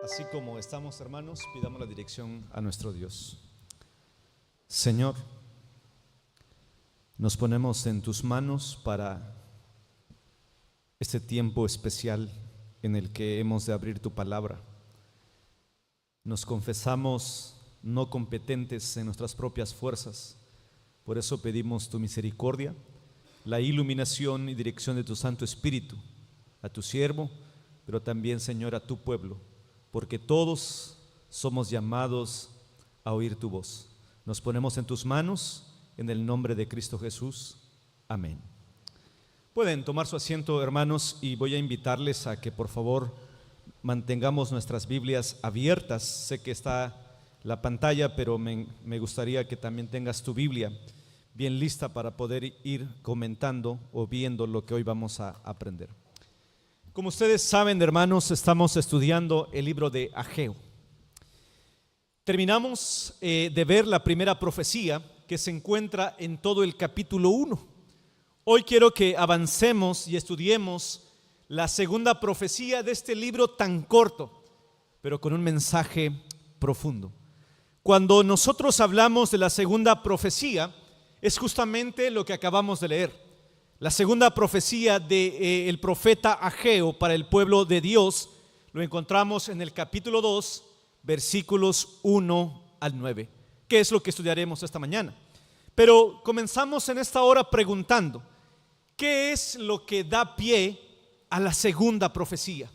Así como estamos, hermanos, pidamos la dirección a nuestro Dios. Señor, nos ponemos en tus manos para este tiempo especial en el que hemos de abrir tu palabra. Nos confesamos no competentes en nuestras propias fuerzas, por eso pedimos tu misericordia, la iluminación y dirección de tu Santo Espíritu a tu siervo, pero también, Señor, a tu pueblo, porque todos somos llamados a oír tu voz. Nos ponemos en tus manos, en el nombre de Cristo Jesús. Amén. Pueden tomar su asiento, hermanos, y voy a invitarles a que por favor mantengamos nuestras Biblias abiertas. Sé que está la pantalla, pero me gustaría que también tengas tu Biblia bien lista para poder ir comentando o viendo lo que hoy vamos a aprender. Como ustedes saben, hermanos, estamos estudiando el libro de Ageo. Terminamos de ver la primera profecía que se encuentra en todo el capítulo 1. Hoy quiero que avancemos y estudiemos la segunda profecía de este libro tan corto, pero con un mensaje profundo. Cuando nosotros hablamos de la segunda profecía, es justamente lo que acabamos de leer. La segunda profecía del profeta Ageo para el pueblo de Dios lo encontramos en el capítulo 2, versículos 1 al 9, que es lo que estudiaremos esta mañana. Pero comenzamos en esta hora preguntando, ¿qué es lo que da pie a la segunda profecía?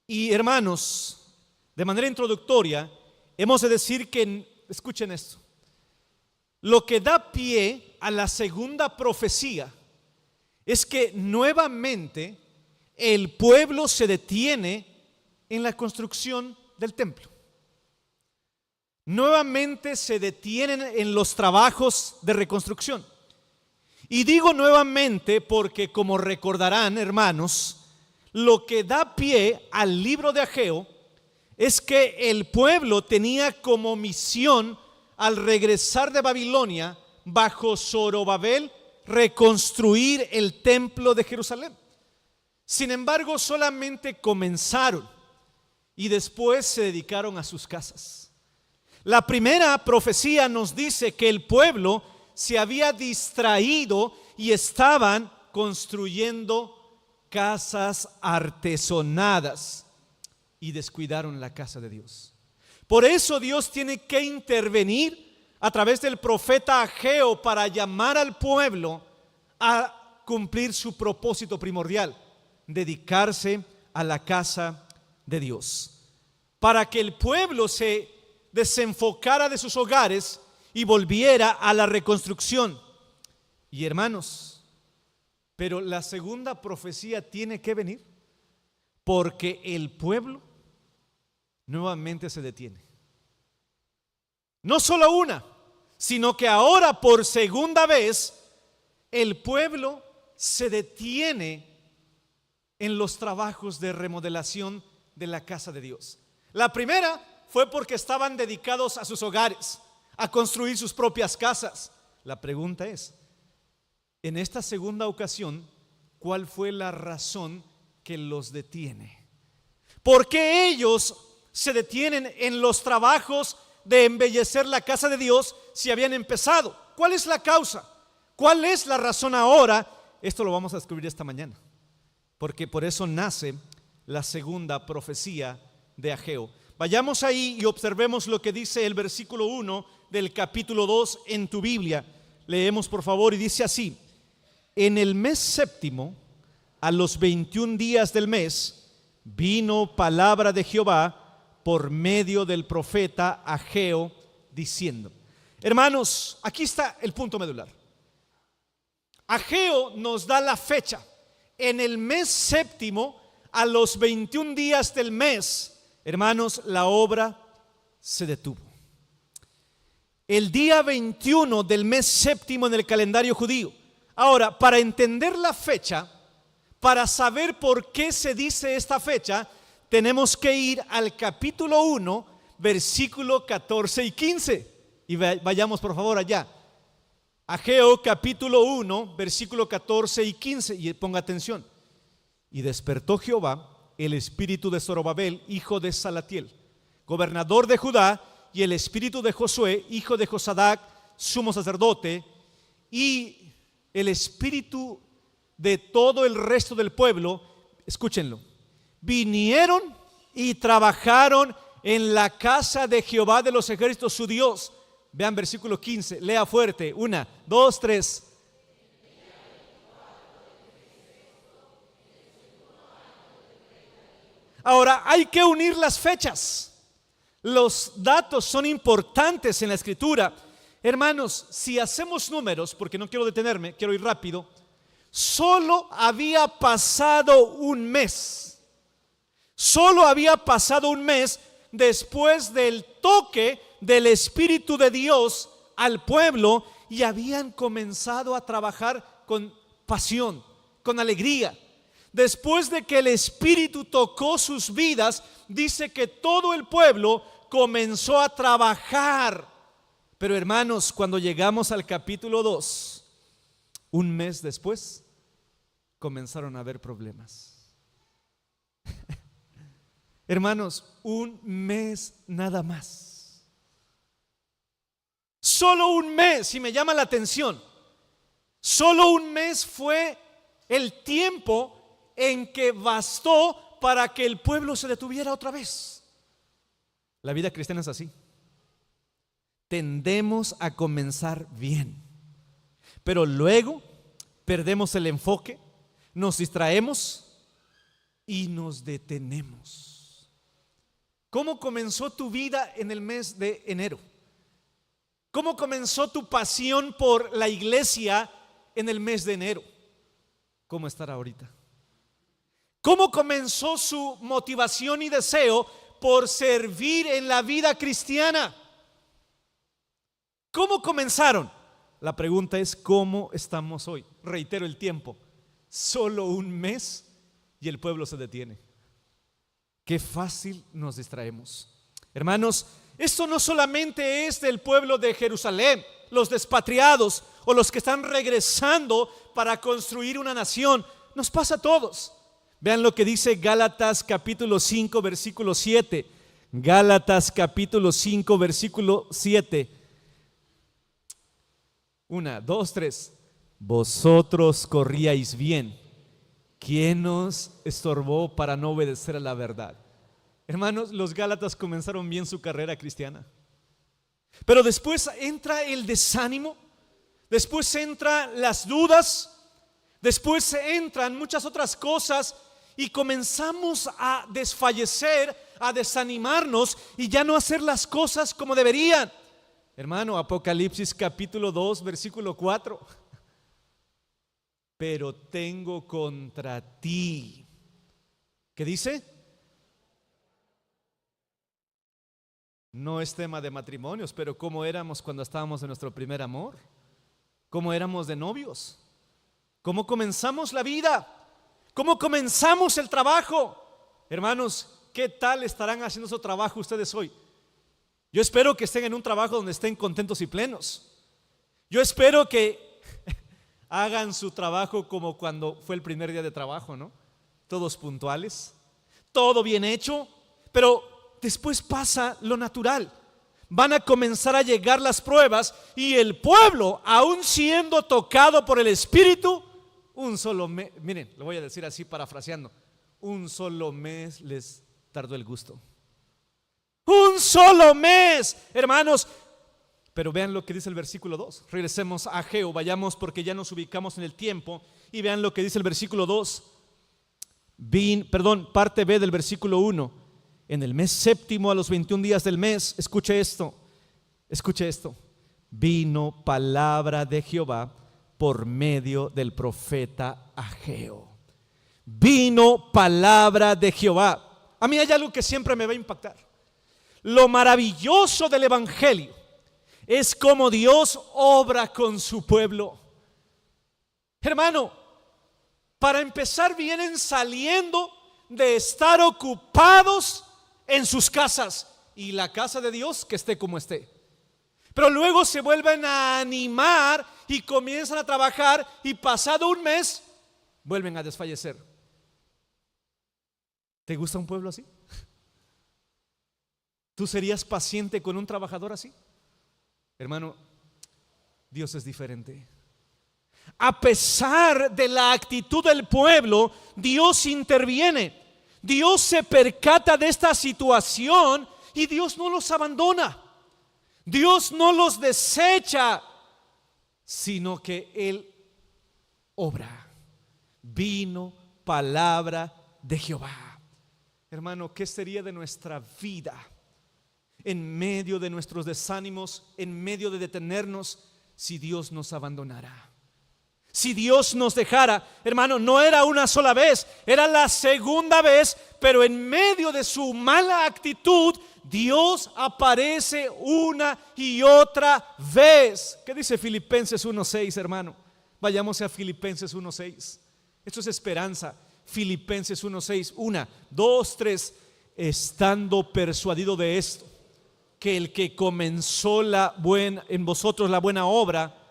Y hermanos, de manera introductoria, hemos de decir que, escuchen esto, lo que da pie a la segunda profecía es que nuevamente el pueblo se detiene en la construcción del templo. Nuevamente se detienen en los trabajos de reconstrucción. Y digo nuevamente porque, como recordarán, hermanos, lo que da pie al libro de Ageo es que el pueblo tenía como misión, al regresar de Babilonia bajo Zorobabel, reconstruir el templo de Jerusalén. Sin embargo, solamente comenzaron y después se dedicaron a sus casas. La primera profecía nos dice que el pueblo se había distraído y estaban construyendo casas artesonadas y descuidaron la casa de Dios. Por eso Dios tiene que intervenir a través del profeta Ageo para llamar al pueblo a cumplir su propósito primordial, dedicarse a la casa de Dios, para que el pueblo se desenfocara de sus hogares y volviera a la reconstrucción. Y hermanos, pero la segunda profecía tiene que venir, porque el pueblo nuevamente se detiene. No solo una, sino que ahora por segunda vez el pueblo se detiene en los trabajos de remodelación de la casa de Dios. La primera fue porque estaban dedicados a sus hogares, a construir sus propias casas. La pregunta es, en esta segunda ocasión, ¿cuál fue la razón que los detiene? ¿Por qué ellos se detienen en los trabajos de embellecer la casa de Dios si habían empezado? ¿Cuál es la causa? ¿Cuál es la razón ahora? Esto lo vamos a descubrir esta mañana, porque por eso nace la segunda profecía de Ageo. Vayamos ahí y observemos lo que dice el versículo 1 del capítulo 2 en tu Biblia. Leemos por favor y dice así: en el mes séptimo, a los 21 días del mes, vino palabra de Jehová por medio del profeta Ageo, diciendo. Hermanos, aquí está el punto medular. Ageo nos da la fecha. En el mes séptimo, a los 21 días del mes, hermanos, la obra se detuvo. El día 21 del mes séptimo en el calendario judío. Ahora, para entender la fecha, para saber por qué se dice esta fecha, tenemos que ir al capítulo 1, versículo 14 y 15. Y vayamos por favor allá. Ageo capítulo 1, versículo 14 y 15. Y ponga atención. Y despertó Jehová el espíritu de Zorobabel, hijo de Salatiel, gobernador de Judá, y el espíritu de Josué, hijo de Josadac, sumo sacerdote, y el espíritu de todo el resto del pueblo, escúchenlo, vinieron y trabajaron en la casa de Jehová de los ejércitos, su Dios. Vean versículo 15, lea fuerte, 1, 2, 3. Ahora hay que unir las fechas. Los datos son importantes en la escritura. Hermanos, si hacemos números, porque no quiero detenerme, quiero ir rápido, solo había pasado un mes. Solo había pasado un mes después del toque del Espíritu de Dios al pueblo y habían comenzado a trabajar con pasión, con alegría. Después de que el Espíritu tocó sus vidas, dice que todo el pueblo comenzó a trabajar. Pero hermanos, cuando llegamos al capítulo 2, un mes después, comenzaron a haber problemas. Hermanos, un mes nada más. Solo un mes, y me llama la atención, solo un mes fue el tiempo en que bastó para que el pueblo se detuviera otra vez. La vida cristiana es así. Tendemos a comenzar bien, pero luego perdemos el enfoque, nos distraemos y nos detenemos. ¿Cómo comenzó tu vida en el mes de enero? ¿Cómo comenzó tu pasión por la iglesia en el mes de enero? ¿Cómo estará ahorita? ¿Cómo comenzó su motivación y deseo por servir en la vida cristiana? ¿Cómo comenzaron? La pregunta es, ¿cómo estamos hoy? Reitero el tiempo, solo un mes y el pueblo se detiene. Qué fácil nos distraemos. Hermanos, esto no solamente es del pueblo de Jerusalén, los despatriados o los que están regresando para construir una nación. Nos pasa a todos. Vean lo que dice Gálatas capítulo 5 versículo 7. Gálatas capítulo 5 versículo 7. 1, 2, 3. Vosotros corríais bien. ¿Quién nos estorbó para no obedecer a la verdad? Hermanos, los Gálatas comenzaron bien su carrera cristiana, pero después entra el desánimo, después entran las dudas, después entran muchas otras cosas y comenzamos a desfallecer, a desanimarnos y ya no hacer las cosas como deberían. Hermano, Apocalipsis capítulo 2 versículo 4. Pero tengo contra ti, ¿qué dice? No es tema de matrimonios, pero ¿cómo éramos cuando estábamos en nuestro primer amor? ¿Cómo éramos de novios? ¿Cómo comenzamos la vida? ¿Cómo comenzamos el trabajo? Hermanos, ¿qué tal estarán haciendo su trabajo ustedes hoy? Yo espero que estén en un trabajo donde estén contentos y plenos. Yo espero que hagan su trabajo como cuando fue el primer día de trabajo, ¿no? Todos puntuales, todo bien hecho, pero después pasa lo natural. Van a comenzar a llegar las pruebas y el pueblo, aún siendo tocado por el Espíritu, un solo mes, miren, lo voy a decir así parafraseando, un solo mes les tardó el gusto. Un solo mes, hermanos. Pero vean lo que dice el versículo 2. Regresemos a Ageo, vayamos porque ya nos ubicamos en el tiempo. Y vean lo que dice el versículo 2. Parte B del versículo 1. En el mes séptimo, a los 21 días del mes, escuche esto. Vino palabra de Jehová por medio del profeta Ageo. Vino palabra de Jehová. A mí hay algo que siempre me va a impactar. Lo maravilloso del evangelio es como Dios obra con su pueblo. Hermano, para empezar vienen saliendo de estar ocupados en sus casas y la casa de Dios que esté como esté. Pero luego se vuelven a animar y comienzan a trabajar y pasado un mes vuelven a desfallecer. ¿Te gusta un pueblo así? ¿Tú serías paciente con un trabajador así? Hermano, Dios es diferente. A pesar de la actitud del pueblo, Dios interviene. Dios se percata de esta situación y Dios no los abandona. Dios no los desecha, sino que Él obra. Vino palabra de Jehová. Hermano, ¿qué sería de nuestra vida en medio de nuestros desánimos, en medio de detenernos, si Dios nos abandonara? Si Dios nos dejara, hermano, no era una sola vez, era la segunda vez, pero en medio de su mala actitud, Dios aparece una y otra vez. ¿Qué dice Filipenses 1:6, hermano? Vayamos a Filipenses 1:6. Esto es esperanza. Filipenses 1:6, 1, 2, 3. Estando persuadido de esto, que el que comenzó en vosotros la buena obra.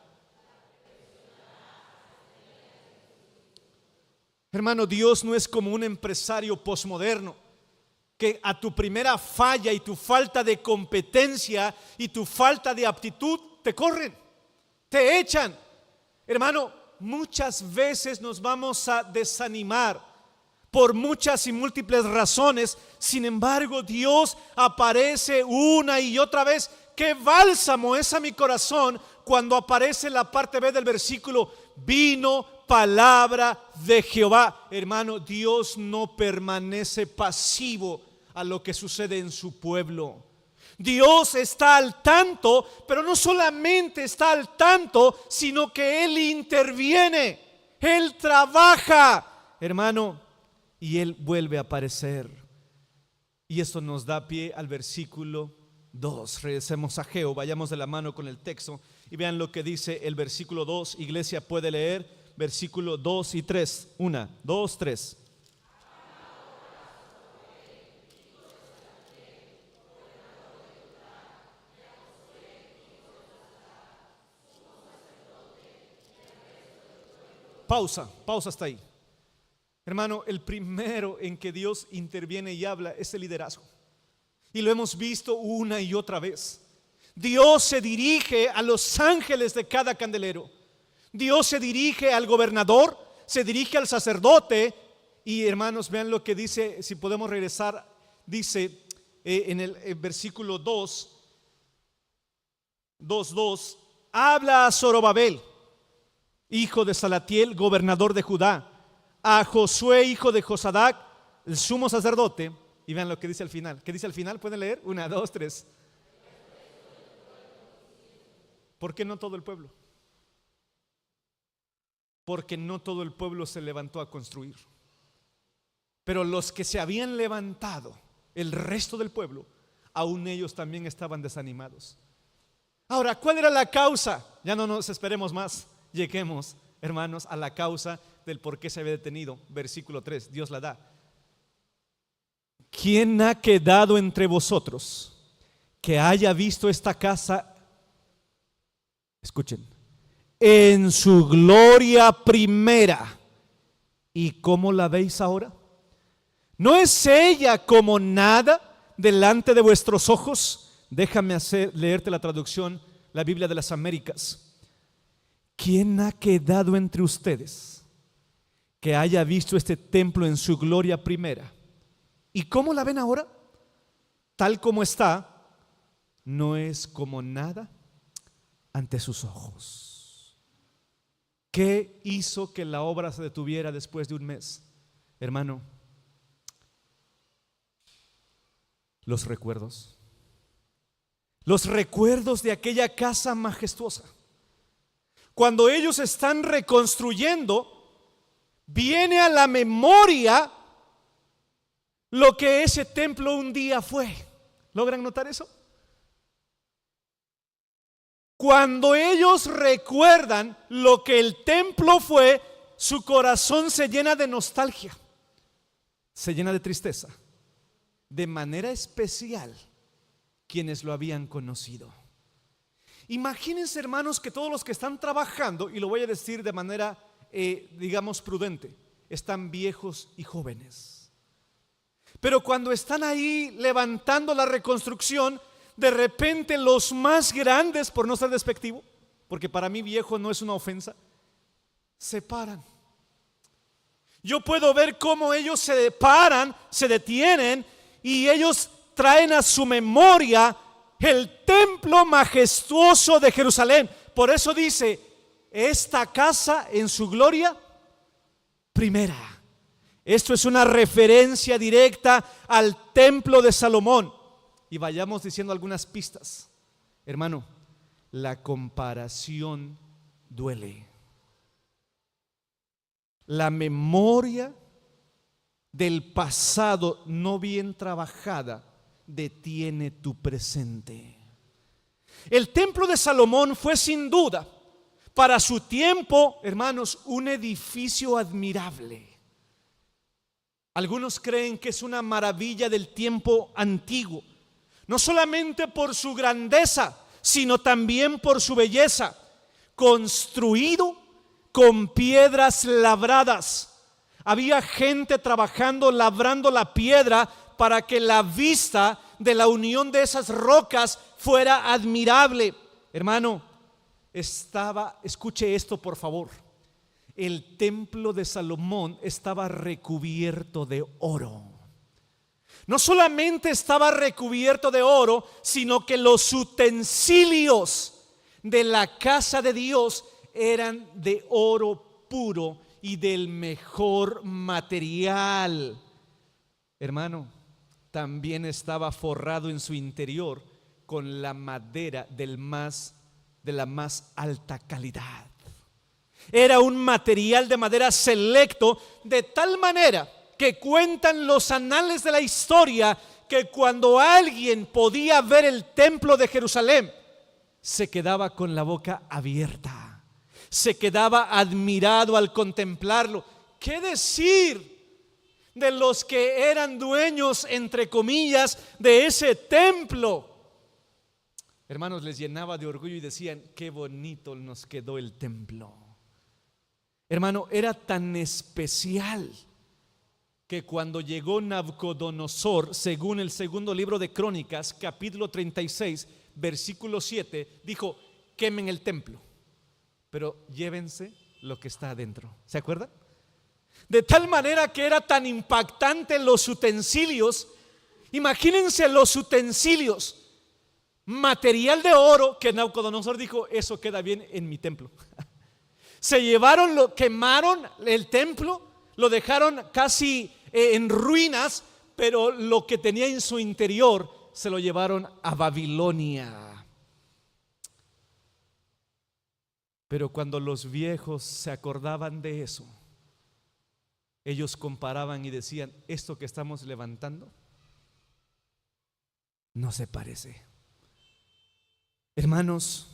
Hermano, Dios no es como un empresario posmoderno que a tu primera falla y tu falta de competencia y tu falta de aptitud te corren, te echan. Hermano, muchas veces nos vamos a desanimar por muchas y múltiples razones. Sin embargo, Dios aparece una y otra vez. Qué bálsamo es a mi corazón cuando aparece la parte B del versículo: vino palabra de Jehová. Hermano, Dios no permanece pasivo a lo que sucede en su pueblo. Dios está al tanto, pero no solamente está al tanto, sino que Él interviene, Él trabaja, hermano, y Él vuelve a aparecer. Y esto nos da pie al versículo 2. Regresemos a Geo, vayamos de la mano con el texto y vean lo que dice el versículo 2. Iglesia, puede leer versículo 2 y 3. 1, 2, 3. Pausa hasta ahí. Hermano, el primero en que Dios interviene y habla es el liderazgo. Y lo hemos visto una y otra vez. Dios se dirige a los ángeles de cada candelero. Dios se dirige al gobernador, se dirige al sacerdote. Y hermanos, vean lo que dice, si podemos regresar, dice en el versículo 2:2, habla a Zorobabel, hijo de Salatiel, gobernador de Judá, a Josué, hijo de Josadac, el sumo sacerdote. Y vean lo que dice al final. ¿Qué dice al final? ¿Pueden leer? 1, 2, 3. ¿Por qué no todo el pueblo? Porque no todo el pueblo se levantó a construir. Pero los que se habían levantado, el resto del pueblo, aún ellos también estaban desanimados. Ahora, ¿cuál era la causa? Ya no nos esperemos más. Lleguemos, hermanos, a la causa del por qué se había detenido. Versículo 3, Dios la da. ¿Quién ha quedado entre vosotros que haya visto esta casa? Escuchen, en su gloria primera. ¿Y cómo la veis ahora? ¿No es ella como nada delante de vuestros ojos? Déjame leerte la traducción, la Biblia de las Américas. ¿Quién ha quedado entre ustedes que haya visto este templo en su gloria primera? ¿Y cómo la ven ahora? Tal como está, no es como nada ante sus ojos. ¿Qué hizo que la obra se detuviera después de un mes? Hermano, los recuerdos de aquella casa majestuosa. Cuando ellos están reconstruyendo, viene a la memoria lo que ese templo un día fue. ¿Logran notar eso? Cuando ellos recuerdan lo que el templo fue, su corazón se llena de nostalgia, se llena de tristeza. De manera especial quienes lo habían conocido. Imagínense, hermanos, que todos los que están trabajando, y lo voy a decir de manera digamos prudente, están viejos y jóvenes. Pero cuando están ahí levantando la reconstrucción, de repente los más grandes, por no ser despectivo, porque para mí viejo no es una ofensa, se paran. Yo puedo ver cómo ellos se paran, se detienen y ellos traen a su memoria el templo majestuoso de Jerusalén. Por eso dice, esta casa en su gloria primera. Esto es una referencia directa al templo de Salomón. Y vayamos diciendo algunas pistas. Hermano, la comparación duele. La memoria del pasado no bien trabajada detiene tu presente. El templo de Salomón fue sin duda para su tiempo, hermanos, un edificio admirable. Algunos creen que es una maravilla del tiempo antiguo, no solamente por su grandeza, sino también por su belleza, construido con piedras labradas. Había gente trabajando, labrando la piedra para que la vista de la unión de esas rocas fuera admirable. Hermano, escuche esto por favor, el templo de Salomón estaba recubierto de oro. No solamente estaba recubierto de oro, sino que los utensilios de la casa de Dios eran de oro puro y del mejor material. Hermano, también estaba forrado en su interior con la madera de la más alta calidad. Era un material de madera selecto, de tal manera que cuentan los anales de la historia que cuando alguien podía ver el templo de Jerusalén, se quedaba con la boca abierta, se quedaba admirado al contemplarlo. ¿Qué decir de los que eran dueños, entre comillas, de ese templo? Hermanos, les llenaba de orgullo y decían, qué bonito nos quedó el templo. Hermano, era tan especial que cuando llegó Nabucodonosor, según el segundo libro de Crónicas, capítulo 36, versículo 7, dijo, quemen el templo, pero llévense lo que está adentro. ¿Se acuerdan? De tal manera que era tan impactante los utensilios. Imagínense los utensilios, material de oro, que Nabucodonosor dijo, eso queda bien en mi templo. Se llevaron, quemaron el templo, lo dejaron casi en ruinas, pero lo que tenía en su interior se lo llevaron a Babilonia. Pero cuando los viejos se acordaban de eso, ellos comparaban y decían, esto que estamos levantando no se parece. Hermanos,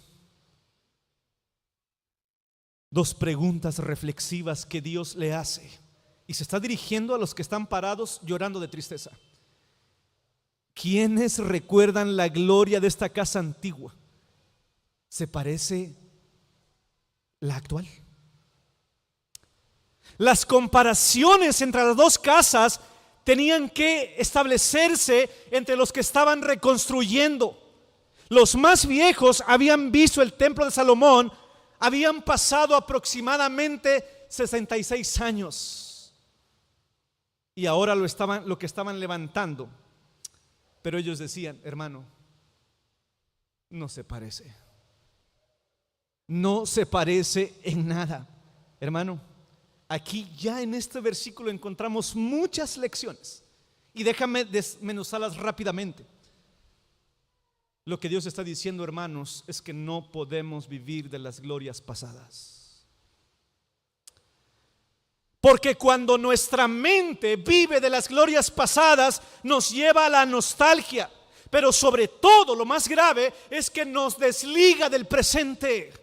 dos preguntas reflexivas que Dios le hace, y se está dirigiendo a los que están parados llorando de tristeza. ¿Quiénes recuerdan la gloria de esta casa antigua? ¿Se parece la actual? Las comparaciones entre las dos casas tenían que establecerse entre los que estaban reconstruyendo. Los más viejos habían visto el templo de Salomón, habían pasado aproximadamente 66 años y ahora lo que estaban levantando. Pero ellos decían, hermano, no se parece. No se parece en nada. Hermano, aquí ya en este versículo encontramos muchas lecciones y déjame desmenuzarlas rápidamente. Lo que Dios está diciendo, hermanos, es que no podemos vivir de las glorias pasadas. Porque cuando nuestra mente vive de las glorias pasadas, nos lleva a la nostalgia. Pero sobre todo, lo más grave es que nos desliga del presente.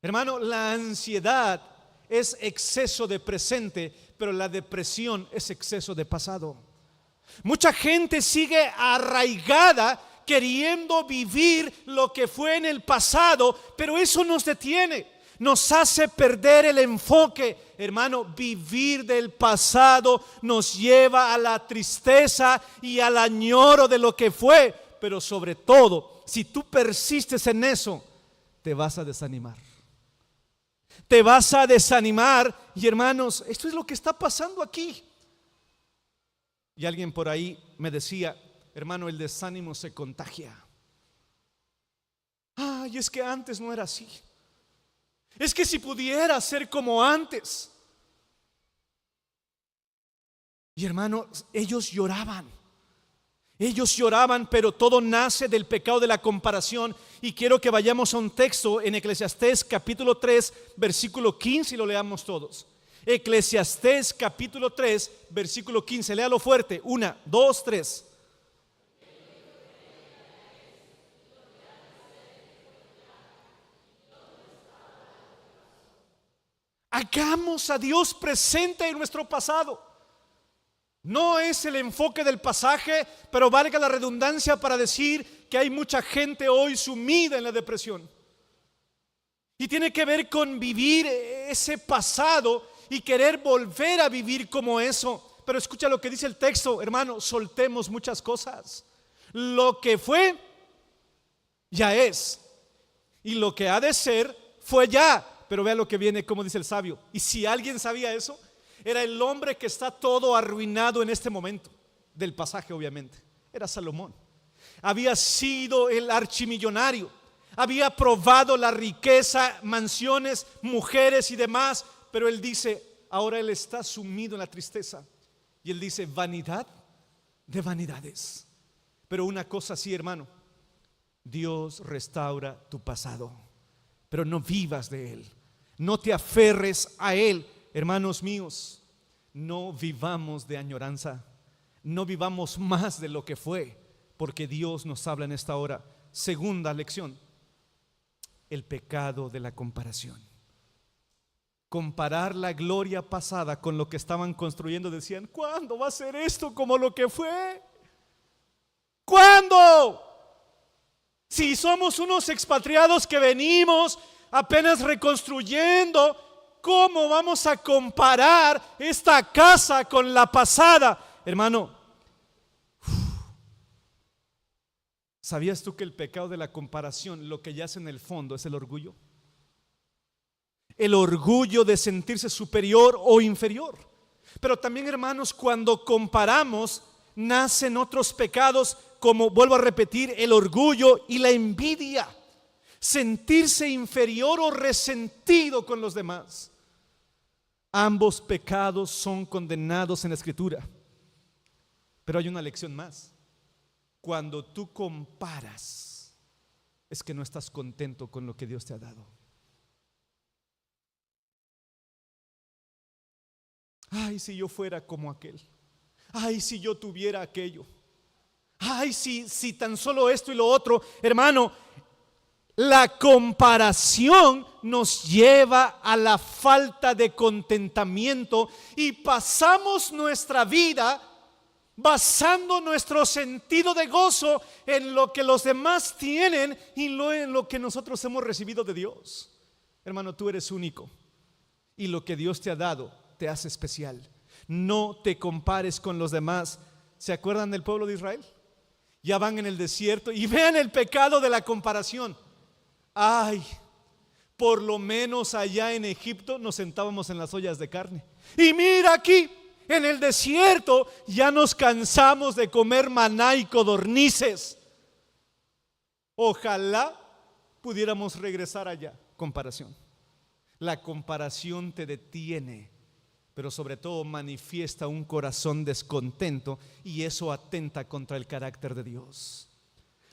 Hermano, la ansiedad es exceso de presente, pero la depresión es exceso de pasado. Mucha gente sigue arraigada queriendo vivir lo que fue en el pasado, pero eso nos detiene. nos hace perder el enfoque. Hermano, vivir del pasado nos lleva a la tristeza y al añoro de lo que fue. Pero sobre todo, si tú persistes en eso, te vas a desanimar. Te vas a desanimar. Y hermanos, esto es lo que está pasando aquí. Y alguien por ahí me decía: hermano, el desánimo se contagia. Ay, es que antes no era así. Es que si pudiera ser como antes. Y hermanos, ellos lloraban, pero todo nace del pecado de la comparación. Y quiero que vayamos a un texto en Eclesiastés capítulo 3, versículo 15, y lo leamos todos. Eclesiastés capítulo 3, versículo 15, léalo fuerte. 1, 2, 3. Hagamos a Dios presente en nuestro pasado. No es el enfoque del pasaje, pero valga la redundancia para decir que hay mucha gente hoy sumida en la depresión. Y tiene que ver con vivir ese pasado y querer volver a vivir como eso. Pero escucha lo que dice el texto, hermano: soltemos muchas cosas. Lo que fue, ya es. Y lo que ha de ser, fue ya. Pero vea lo que viene, como dice el sabio. Y si alguien sabía eso, era el hombre que está todo arruinado en este momento del pasaje, obviamente. Era Salomón. Había sido el archimillonario, había probado la riqueza, mansiones, mujeres y demás. Pero él dice, ahora él está sumido en la tristeza. Y él dice: vanidad de vanidades. Pero una cosa sí, hermano: Dios restaura tu pasado, pero no vivas de él. No te aferres a él. Hermanos míos, no vivamos de añoranza. No vivamos más de lo que fue, porque Dios nos habla en esta hora. Segunda lección: el pecado de la comparación. Comparar la gloria pasada con lo que estaban construyendo. Decían: ¿cuándo va a ser esto como lo que fue? ¿Cuándo? Si somos unos expatriados que venimos apenas reconstruyendo, ¿cómo vamos a comparar esta casa con la pasada? Hermano, ¿sabías tú que el pecado de la comparación, lo que yace en el fondo, es el orgullo? El orgullo de sentirse superior o inferior. Pero también, hermanos, cuando comparamos, nacen otros pecados, como, vuelvo a repetir, el orgullo y la envidia. Sentirse inferior o resentido con los demás. Ambos pecados son condenados en la Escritura. Pero hay una lección más: cuando tú comparas, es que no estás contento con lo que Dios te ha dado. Ay, si yo fuera como aquel. Ay, si yo tuviera aquello. Ay, si tan solo esto y lo otro. Hermano, la comparación nos lleva a la falta de contentamiento y pasamos nuestra vida basando nuestro sentido de gozo en lo que los demás tienen y no en lo que nosotros hemos recibido de Dios. Hermano, tú eres único y lo que Dios te ha dado te hace especial. No te compares con los demás. ¿Se acuerdan del pueblo de Israel? Ya van en el desierto y vean el pecado de la comparación. Ay, por lo menos allá en Egipto nos sentábamos en las ollas de carne. Y mira aquí, en el desierto ya nos cansamos de comer maná y codornices. Ojalá pudiéramos regresar allá. Comparación. La comparación te detiene, pero sobre todo manifiesta un corazón descontento, y eso atenta contra el carácter de Dios.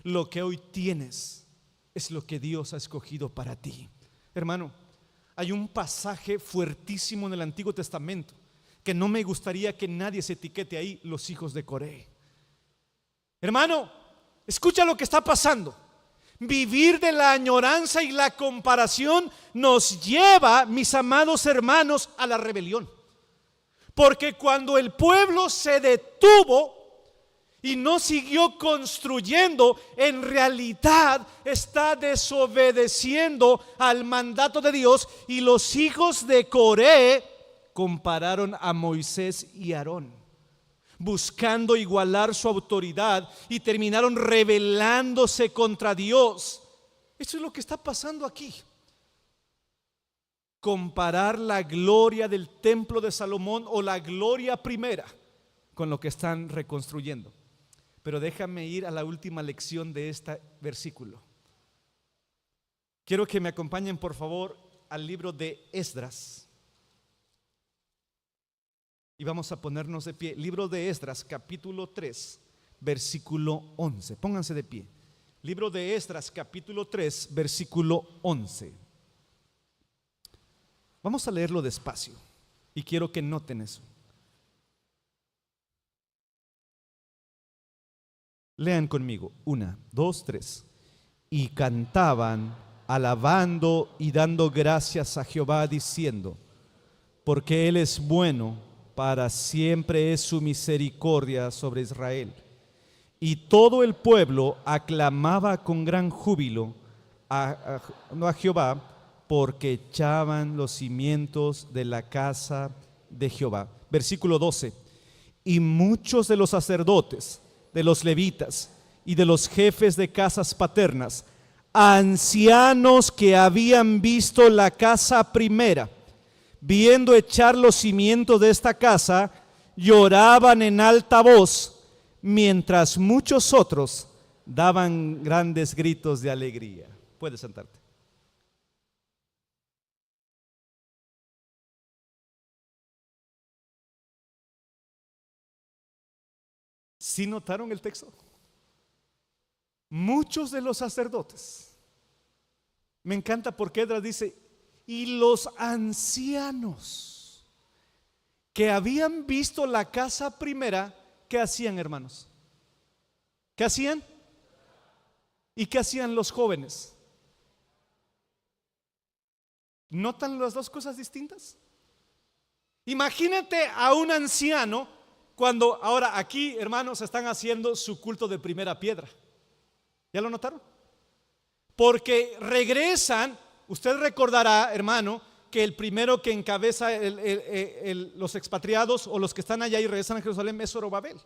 Lo que hoy tienes es lo que Dios ha escogido para ti. Hermano, hay un pasaje fuertísimo en el Antiguo Testamento que no me gustaría que nadie se etiquete ahí: los hijos de Coré. Hermano, escucha lo que está pasando. Vivir de la añoranza y la comparación nos lleva, mis amados hermanos, a la rebelión. Porque cuando el pueblo se detuvo y no siguió construyendo, en realidad está desobedeciendo al mandato de Dios. Y los hijos de Coré compararon a Moisés y Aarón, buscando igualar su autoridad, y terminaron rebelándose contra Dios. Eso es lo que está pasando aquí. Comparar la gloria del templo de Salomón o la gloria primera con lo que están reconstruyendo. Pero déjame ir a la última lección de este versículo. Quiero que me acompañen, por favor, al libro de Esdras. Y vamos a ponernos de pie. Libro de Esdras, capítulo 3, versículo 11. Pónganse de pie. Libro de Esdras, capítulo 3, versículo 11. Vamos a leerlo despacio y quiero que noten eso. Lean conmigo, 1, 2, 3. Y cantaban, alabando y dando gracias a Jehová, diciendo: porque Él es bueno, para siempre es su misericordia sobre Israel. Y todo el pueblo aclamaba con gran júbilo a Jehová, porque echaban los cimientos de la casa de Jehová. Versículo 12. Y muchos de los sacerdotes, de los levitas y de los jefes de casas paternas, ancianos que habían visto la casa primera, viendo echar los cimientos de esta casa, lloraban en alta voz, mientras muchos otros daban grandes gritos de alegría. Puedes sentarte. ¿Sí notaron el texto? Muchos de los sacerdotes. Me encanta porque Esdras dice: y los ancianos que habían visto la casa primera, ¿qué hacían, hermanos? ¿Qué hacían? ¿Y qué hacían los jóvenes? ¿Notan las dos cosas distintas? Imagínate a un anciano cuando ahora aquí, hermanos, están haciendo su culto de primera piedra. ¿Ya lo notaron? Porque regresan. Usted recordará, hermano, que el primero que encabeza los expatriados o los que están allá y regresan a Jerusalén es Zorobabel.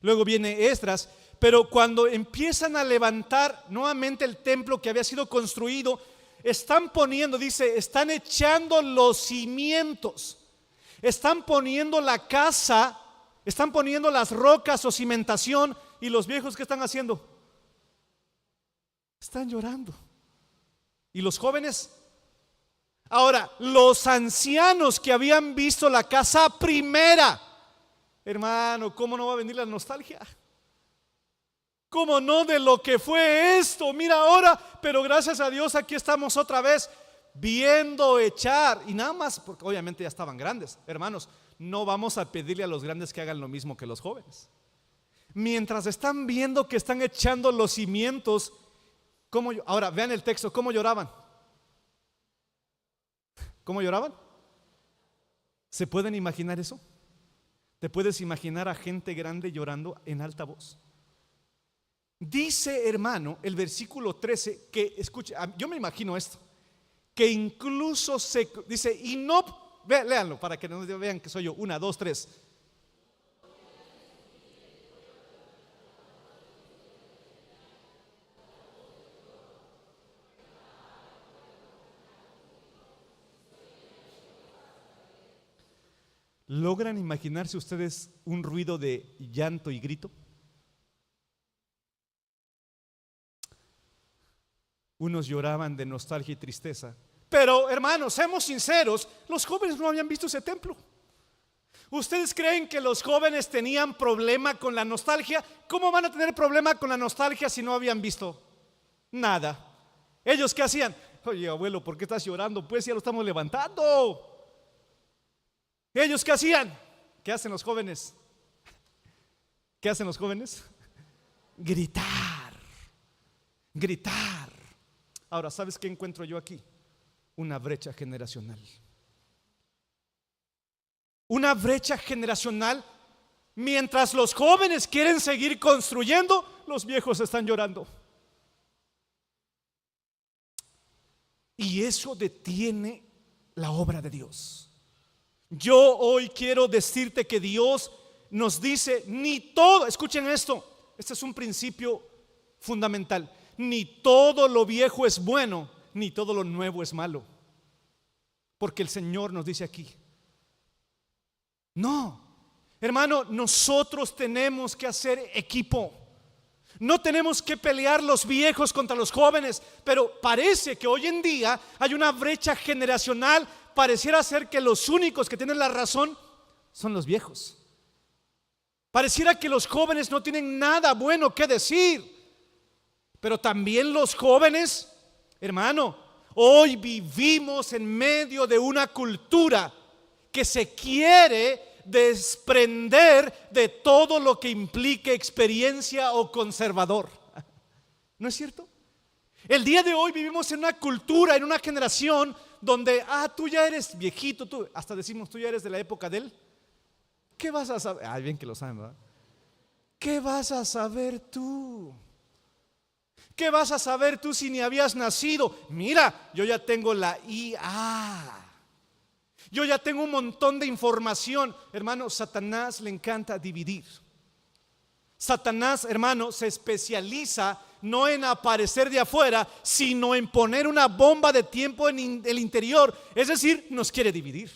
Luego viene Esdras. Pero cuando empiezan a levantar nuevamente el templo que había sido construido, están poniendo, dice, están echando los cimientos, están poniendo la casa, están poniendo las rocas o cimentación. Y los viejos, ¿qué están haciendo? Están llorando. ¿Y los jóvenes? Ahora, los ancianos que habían visto la casa primera, hermano, ¿cómo no va a venir la nostalgia? ¿Cómo no de lo que fue esto? Mira ahora, pero gracias a Dios aquí estamos otra vez viendo echar. Y nada más, porque obviamente ya estaban grandes. Hermanos, no vamos a pedirle a los grandes que hagan lo mismo que los jóvenes. Mientras están viendo que están echando los cimientos, ahora vean el texto, ¿cómo lloraban? ¿Cómo lloraban? ¿Se pueden imaginar eso? ¿Te puedes imaginar a gente grande llorando en alta voz? Dice, hermano, el versículo 13, que escuche, yo me imagino esto, que incluso dice, y no, léanlo para que no vean que soy yo. 1, 2, 3. ¿Logran imaginarse ustedes un ruido de llanto y grito? Unos lloraban de nostalgia y tristeza. Pero, hermanos, seamos sinceros, los jóvenes no habían visto ese templo. ¿Ustedes creen que los jóvenes tenían problema con la nostalgia? ¿Cómo van a tener problema con la nostalgia si no habían visto nada? ¿Ellos qué hacían? Oye, abuelo, ¿por qué estás llorando? Pues ya lo estamos levantando. ¿Ellos qué hacían? ¿Qué hacen los jóvenes? ¿Qué hacen los jóvenes? Gritar. Gritar. Ahora, ¿sabes qué encuentro yo aquí? Una brecha generacional. Una brecha generacional Mientras los jóvenes quieren seguir construyendo, los viejos están llorando. Y eso detiene la obra de Dios. Yo hoy quiero decirte que Dios nos dice, ni todo, escuchen esto, este es un principio fundamental, ni todo lo viejo es bueno, ni todo lo nuevo es malo. Porque el Señor nos dice aquí, no, hermano, nosotros tenemos que hacer equipo. No tenemos que pelear los viejos contra los jóvenes, pero parece que hoy en día hay una brecha generacional. Pareciera ser que los únicos que tienen la razón son los viejos. Pareciera que los jóvenes no tienen nada bueno que decir. Pero también los jóvenes, hermano, hoy vivimos en medio de una cultura que se quiere desprender de todo lo que implique experiencia o conservador. ¿No es cierto? El día de hoy vivimos en una cultura, en una generación donde, tú ya eres viejito, tú, hasta decimos, tú ya eres de la época de él. ¿Qué vas a saber? Bien que lo saben, ¿verdad? ¿Qué vas a saber tú? ¿Qué vas a saber tú si ni habías nacido? Mira, yo ya tengo la IA. Yo ya tengo un montón de información. Hermano, Satanás le encanta dividir. Satanás, hermano, se especializa no en aparecer de afuera, sino en poner una bomba de tiempo en el interior. Es decir, nos quiere dividir.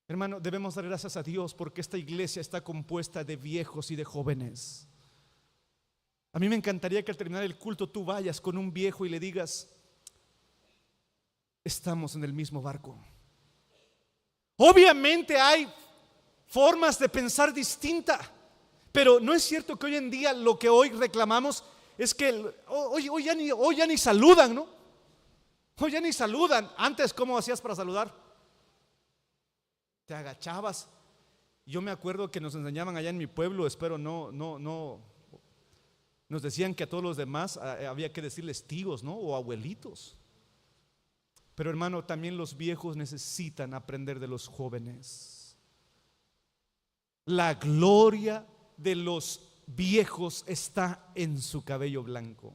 Hermano, debemos dar gracias a Dios porque esta iglesia está compuesta de viejos y de jóvenes. A mí me encantaría que al terminar el culto tú vayas con un viejo y le digas, estamos en el mismo barco. Obviamente hay formas de pensar distintas, pero no es cierto que hoy en día lo que hoy reclamamos es que hoy ya ni saludan, ¿no? Hoy ya ni saludan. Antes, ¿cómo hacías para saludar? Te agachabas. Yo me acuerdo que nos enseñaban allá en mi pueblo, espero no, nos decían que a todos los demás había que decirles tíos, ¿no? O abuelitos. Pero hermano, también los viejos necesitan aprender de los jóvenes. La gloria de los viejos está en su cabello blanco.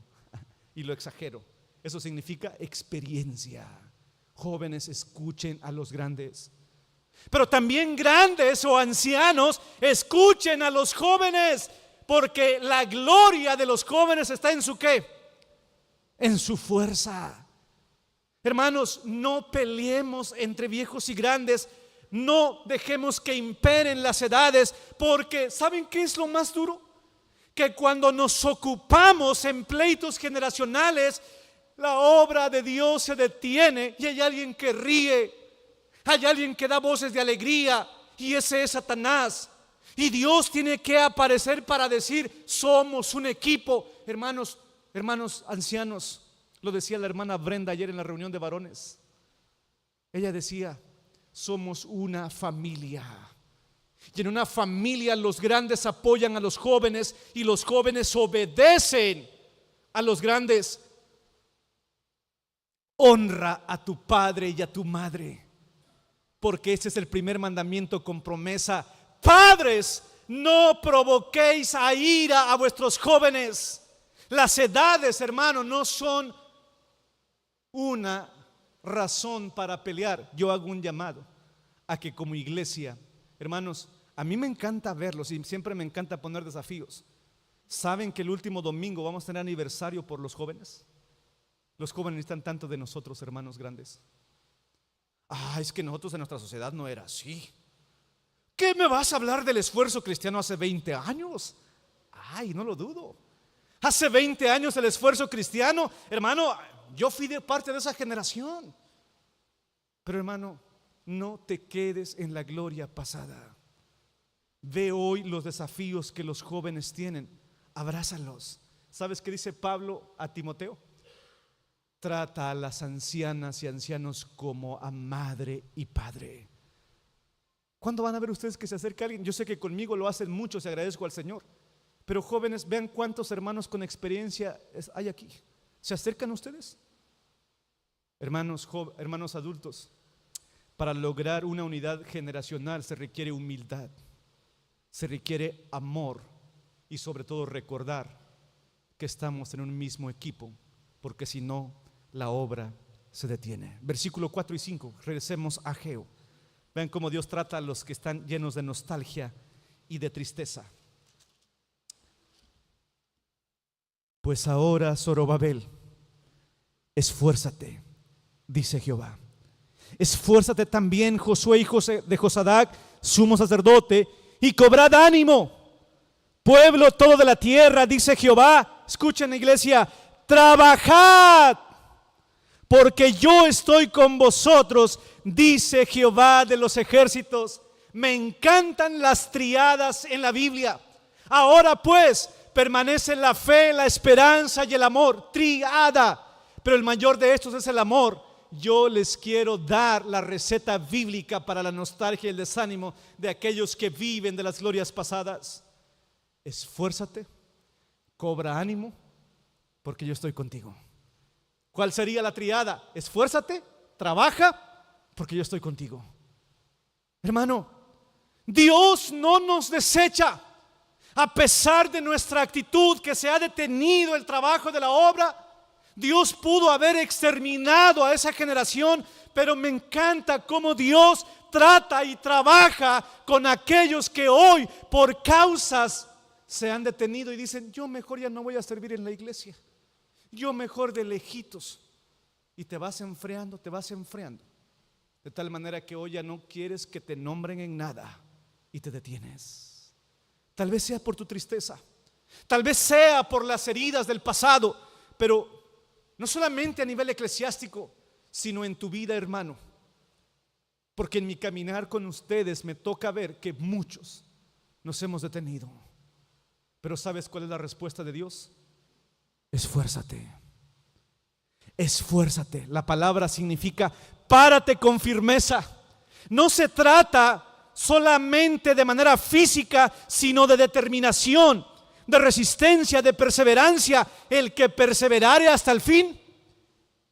Y lo exagero. Eso significa experiencia. Jóvenes, escuchen a los grandes. Pero también grandes o ancianos, escuchen a los jóvenes. Porque la gloria de los jóvenes está en su ¿qué? En su fuerza. Hermanos, no peleemos entre viejos y grandes. No dejemos que imperen las edades. Porque ¿saben qué es lo más duro? Que cuando nos ocupamos en pleitos generacionales, la obra de Dios se detiene y hay alguien que ríe, hay alguien que da voces de alegría, y ese es Satanás. Y Dios tiene que aparecer para decir, somos un equipo. Hermanos ancianos, lo decía la hermana Brenda ayer en la reunión de varones. Ella decía, somos una familia. Y en una familia los grandes apoyan a los jóvenes y los jóvenes obedecen a los grandes. Honra a tu padre y a tu madre, porque ese es el primer mandamiento con promesa. Padres, no provoquéis a ira a vuestros jóvenes. Las edades, hermano, no son una razón para pelear. Yo hago un llamado a que como iglesia, hermanos, a mí me encanta verlos y siempre me encanta poner desafíos. ¿Saben que el último domingo vamos a tener aniversario por los jóvenes? Los jóvenes necesitan tanto de nosotros, hermanos grandes. Es que nosotros en nuestra sociedad no era así. ¿Qué me vas a hablar del esfuerzo cristiano hace 20 años? No lo dudo. Hace 20 años el esfuerzo cristiano, hermano, yo fui de parte de esa generación. Pero hermano, no te quedes en la gloria pasada. Ve hoy los desafíos que los jóvenes tienen. Abrázalos. ¿Sabes qué dice Pablo a Timoteo? Trata a las ancianas y ancianos como a madre y padre. ¿Cuándo van a ver ustedes que se acerca alguien? Yo sé que conmigo lo hacen muchos y agradezco al Señor. Pero jóvenes, vean cuántos hermanos con experiencia hay aquí. ¿Se acercan ustedes? Hermanos adultos, para lograr una unidad generacional se requiere humildad. se requiere amor y sobre todo recordar que estamos en un mismo equipo, porque si no, la obra se detiene. Versículo 4 y 5, regresemos a Ageo. Vean cómo Dios trata a los que están llenos de nostalgia y de tristeza. Pues ahora, Zorobabel, esfuérzate, dice Jehová. Esfuérzate también, Josué, hijo de Josadac, sumo sacerdote, y cobrad ánimo, pueblo todo de la tierra, dice Jehová. Escuchen, iglesia, trabajad, porque yo estoy con vosotros, dice Jehová de los ejércitos. Me encantan las triadas en la Biblia. Ahora pues permanece la fe, la esperanza y el amor, triada, pero el mayor de estos es el amor. Yo les quiero dar la receta bíblica para la nostalgia y el desánimo de aquellos que viven de las glorias pasadas. Esfuérzate, cobra ánimo, porque yo estoy contigo. ¿Cuál sería la triada? Esfuérzate, trabaja, porque yo estoy contigo. Hermano, Dios no nos desecha. A pesar de nuestra actitud, que se ha detenido el trabajo de la obra, Dios pudo haber exterminado a esa generación, pero me encanta cómo Dios trata y trabaja con aquellos que hoy por causas se han detenido y dicen: yo mejor ya no voy a servir en la iglesia, yo mejor de lejitos. Y te vas enfriando, de tal manera que hoy ya no quieres que te nombren en nada y te detienes. Tal vez sea por tu tristeza, tal vez sea por las heridas del pasado, pero no solamente a nivel eclesiástico, sino en tu vida, hermano. Porque en mi caminar con ustedes me toca ver que muchos nos hemos detenido. Pero ¿sabes cuál es la respuesta de Dios? Esfuérzate. Esfuérzate. La palabra significa párate con firmeza. No se trata solamente de manera física, sino de determinación, de resistencia, de perseverancia. El que perseverare hasta el fin,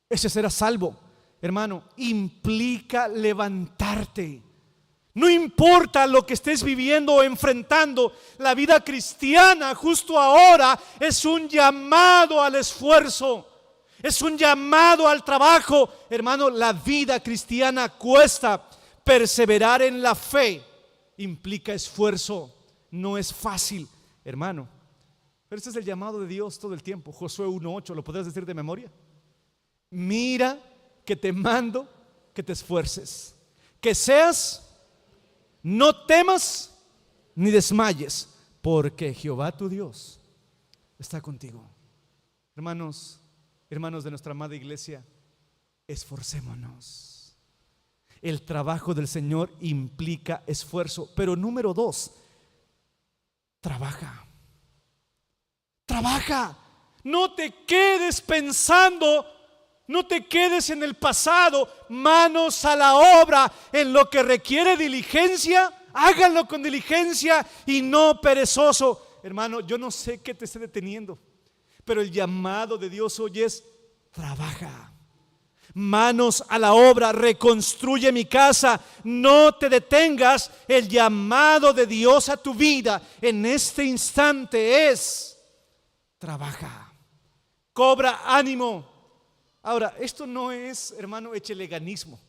ese será salvo. Hermano, implica levantarte. No importa lo que estés viviendo o enfrentando, la vida cristiana justo ahora es un llamado al esfuerzo, es un llamado al trabajo. Hermano, la vida cristiana cuesta. Perseverar en la fe implica esfuerzo, no es fácil, hermano. Pero este es el llamado de Dios todo el tiempo. Josué 1:8, ¿lo podrás decir de memoria? Mira que te mando que te esfuerces, que seas, no temas ni desmayes, porque Jehová tu Dios está contigo. Hermanos de nuestra amada iglesia, esforcémonos. El trabajo del Señor implica esfuerzo. Pero número 2, trabaja. Trabaja. No te quedes pensando, no te quedes en el pasado. Manos a la obra. En lo que requiere diligencia, háganlo con diligencia y no perezoso. Hermano, yo no sé qué te esté deteniendo, pero el llamado de Dios hoy es: trabaja. Manos a la obra, reconstruye mi casa. No te detengas. El llamado de Dios a tu vida en este instante es: trabaja, cobra ánimo. Ahora, esto no es, hermano, echeleganismo.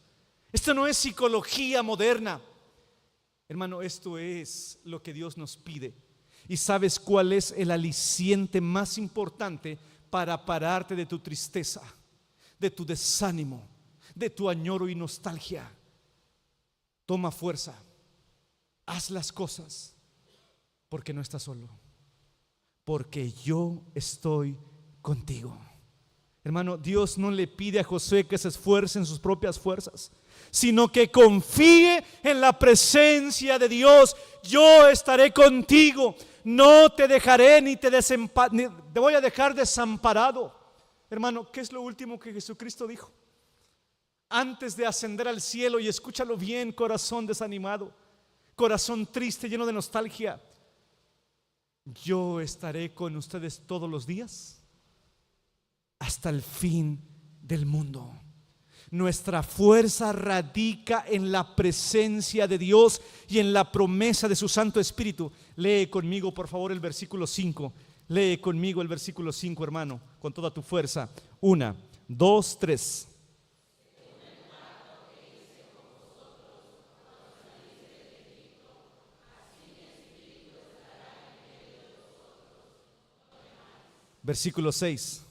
Esto no es psicología moderna. Hermano, esto es lo que Dios nos pide. ¿Y sabes cuál es el aliciente más importante para pararte de tu tristeza, de tu desánimo, de tu añoro y nostalgia? Toma fuerza, haz las cosas, porque no estás solo, porque yo estoy contigo. Hermano, Dios no le pide a Josué que se esfuerce en sus propias fuerzas, sino que confíe en la presencia de Dios. Yo estaré contigo, no te dejaré ni te voy a dejar desamparado. Hermano, ¿qué es lo último que Jesucristo dijo antes de ascender al cielo? Y escúchalo bien, corazón desanimado, corazón triste, lleno de nostalgia: yo estaré con ustedes todos los días hasta el fin del mundo. Nuestra fuerza radica en la presencia de Dios y en la promesa de su Santo Espíritu. Lee conmigo, por favor, el versículo 5. Lee conmigo el versículo 5, hermano, con toda tu fuerza. 1, 2, 3. Versículo 6.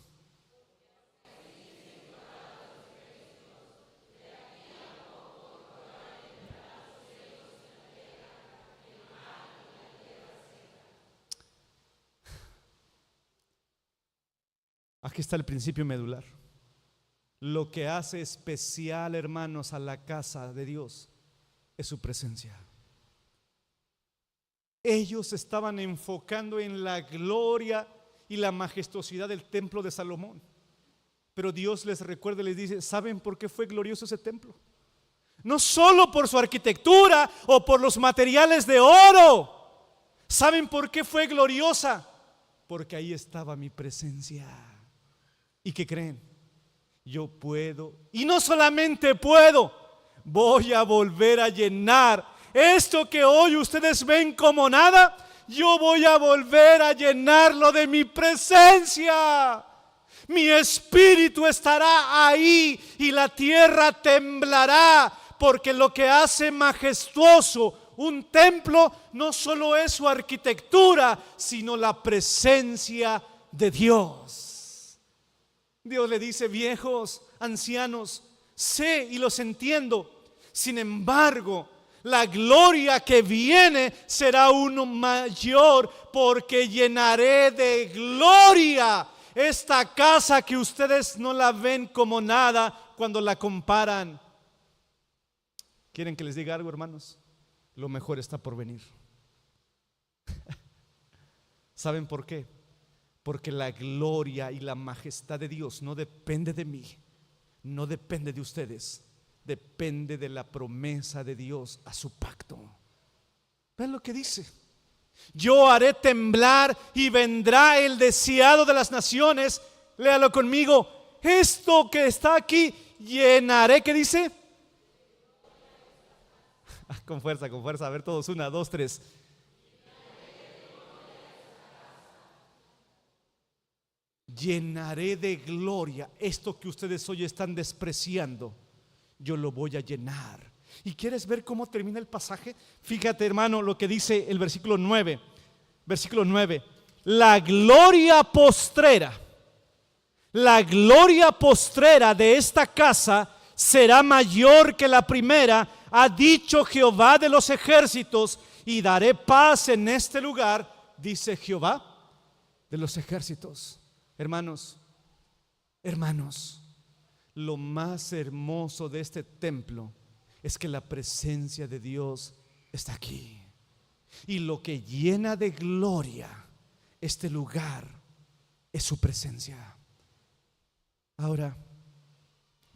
Aquí está el principio medular. Lo que hace especial, hermanos, a la casa de Dios es su presencia. Ellos estaban enfocando en la gloria y la majestuosidad del templo de Salomón. Pero Dios les recuerda y les dice: ¿saben por qué fue glorioso ese templo? No solo por su arquitectura o por los materiales de oro. ¿Saben por qué fue gloriosa? Porque ahí estaba mi presencia. ¿Y qué creen? Yo puedo, y no solamente puedo, voy a volver a llenar esto que hoy ustedes ven como nada. Yo voy a volver a llenarlo de mi presencia. Mi espíritu estará ahí y la tierra temblará, porque lo que hace majestuoso un templo no solo es su arquitectura, sino la presencia de Dios. Dios le dice: viejos, ancianos, sé y los entiendo. Sin embargo, la gloria que viene será uno mayor, porque llenaré de gloria esta casa que ustedes no la ven como nada cuando la comparan. ¿Quieren que les diga algo, hermanos? Lo mejor está por venir. ¿Saben por qué? Porque la gloria y la majestad de Dios no depende de mí, no depende de ustedes, depende de la promesa de Dios a su pacto. ¿Ven lo que dice? Yo haré temblar y vendrá el deseado de las naciones. Léalo conmigo. Esto que está aquí llenaré. ¿Qué dice? Con fuerza, con fuerza. A ver todos, 1, 2, 3. Llenaré de gloria esto que ustedes hoy están despreciando. Yo lo voy a llenar. ¿Y quieres ver cómo termina el pasaje? Fíjate, hermano, lo que dice el versículo 9. Versículo 9. La gloria postrera de esta casa será mayor que la primera, ha dicho Jehová de los ejércitos, y daré paz en este lugar, dice Jehová de los ejércitos. Hermanos, lo más hermoso de este templo es que la presencia de Dios está aquí. Y lo que llena de gloria este lugar es su presencia. Ahora,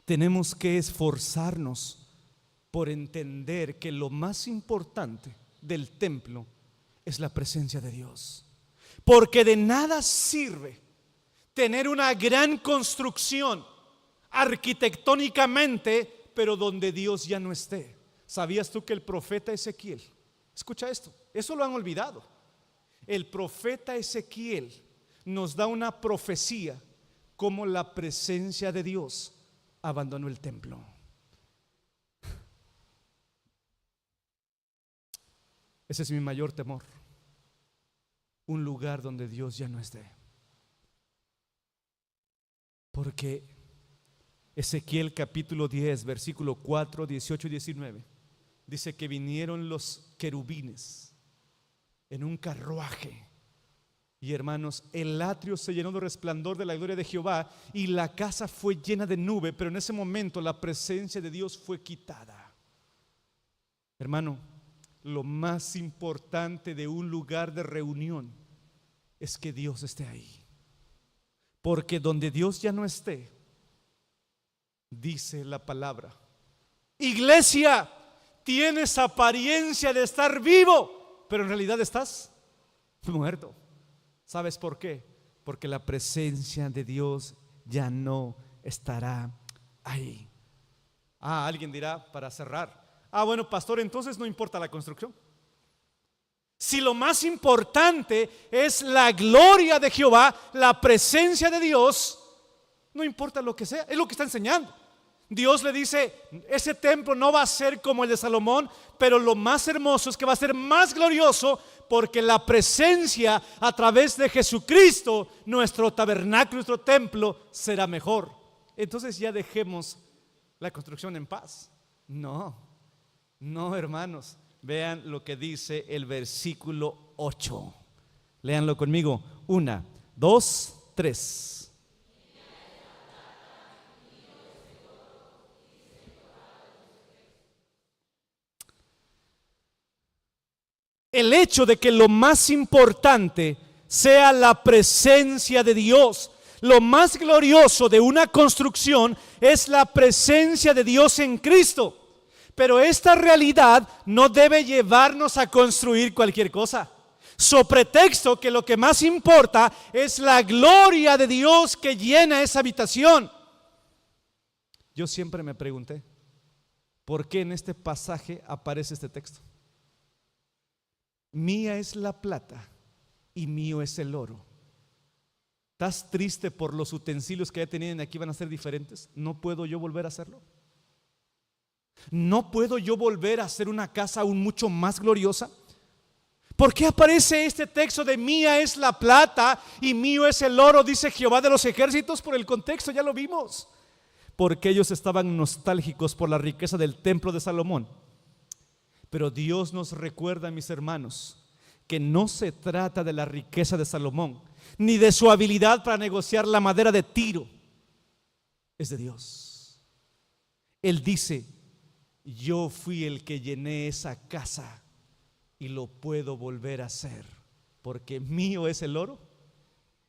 tenemos que esforzarnos por entender que lo más importante del templo es la presencia de Dios. Porque de nada sirve tener una gran construcción arquitectónicamente, pero donde Dios ya no esté. ¿Sabías tú que el profeta Ezequiel, escucha esto, eso lo han olvidado, el profeta Ezequiel nos da una profecía cómo la presencia de Dios abandonó el templo? Ese es mi mayor temor, un lugar donde Dios ya no esté. Porque Ezequiel capítulo 10, versículo 4, 18 y 19 dice que vinieron los querubines en un carruaje. Y hermanos, el atrio se llenó de resplandor de la gloria de Jehová, y la casa fue llena de nube, pero en ese momento la presencia de Dios fue quitada. Hermano, lo más importante de un lugar de reunión es que Dios esté ahí. Porque donde Dios ya no esté, dice la palabra: iglesia, tienes apariencia de estar vivo, pero en realidad estás muerto. ¿Sabes por qué? Porque la presencia de Dios ya no estará ahí. Alguien dirá para cerrar, bueno, pastor, entonces no importa la construcción. Si lo más importante es la gloria de Jehová, la presencia de Dios, no importa lo que sea, es lo que está enseñando. Dios le dice, ese templo no va a ser como el de Salomón, pero lo más hermoso es que va a ser más glorioso, porque la presencia a través de Jesucristo, nuestro tabernáculo, nuestro templo, será mejor. Entonces ya dejemos la construcción en paz. No, hermanos. Vean lo que dice el versículo 8. Léanlo conmigo. 1, 2, 3. El hecho de que lo más importante sea la presencia de Dios. Lo más glorioso de una construcción es la presencia de Dios en Cristo. Pero esta realidad no debe llevarnos a construir cualquier cosa, so pretexto que lo que más importa es la gloria de Dios que llena esa habitación. Yo siempre me pregunté, ¿por qué en este pasaje aparece este texto? Mía es la plata y mío es el oro. ¿Estás triste por los utensilios que ya tenían aquí van a ser diferentes? ¿No puedo yo volver a hacerlo? ¿No puedo yo volver a hacer una casa aún mucho más gloriosa? ¿Por qué aparece este texto de mía es la plata y mío es el oro? Dice Jehová de los ejércitos. Por el contexto ya lo vimos. Porque ellos estaban nostálgicos por la riqueza del templo de Salomón. Pero Dios nos recuerda, mis hermanos, que no se trata de la riqueza de Salomón, ni de su habilidad para negociar la madera de Tiro. Es de Dios. Él dice, yo fui el que llené esa casa y lo puedo volver a hacer, porque mío es el oro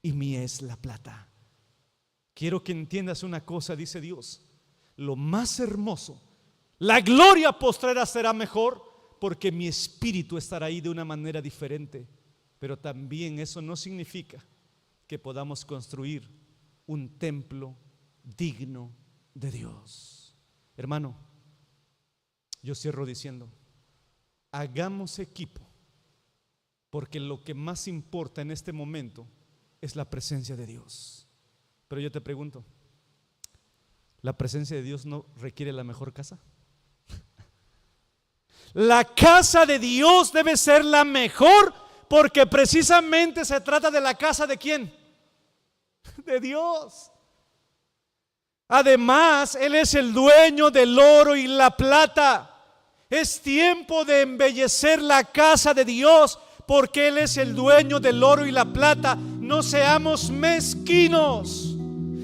y mía es la plata. Quiero que entiendas una cosa, dice Dios, lo más hermoso, la gloria postrera será mejor, porque mi espíritu estará ahí de una manera diferente. Pero también eso no significa que podamos construir un templo digno de Dios. Hermano, yo cierro diciendo, hagamos equipo, porque lo que más importa en este momento es la presencia de Dios. Pero yo te pregunto, ¿la presencia de Dios no requiere la mejor casa? La casa de Dios debe ser la mejor, porque precisamente se trata de la casa de ¿quién? De Dios. Además, Él es el dueño del oro y la plata. Es tiempo de embellecer la casa de Dios, porque Él es el dueño del oro y la plata. No seamos mezquinos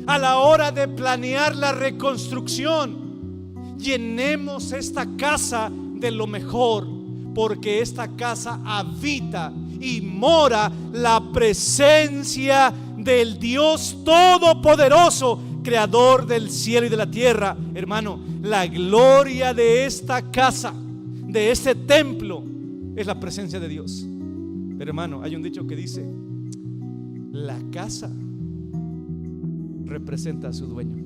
a la hora de planear la reconstrucción. Llenemos esta casa de lo mejor, porque esta casa habita y mora la presencia del Dios Todopoderoso, creador del cielo y de la tierra. Hermano, la gloria de esta casa, de este templo, es la presencia de Dios. Pero hermano, hay un dicho que dice, la casa representa a su dueño.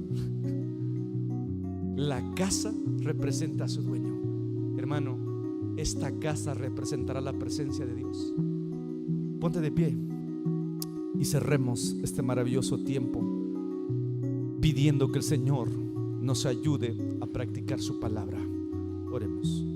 La casa representa a su dueño. Hermano, esta casa representará la presencia de Dios. Ponte de pie y cerremos este maravilloso tiempo pidiendo que el Señor nos ayude a practicar su palabra. Oremos.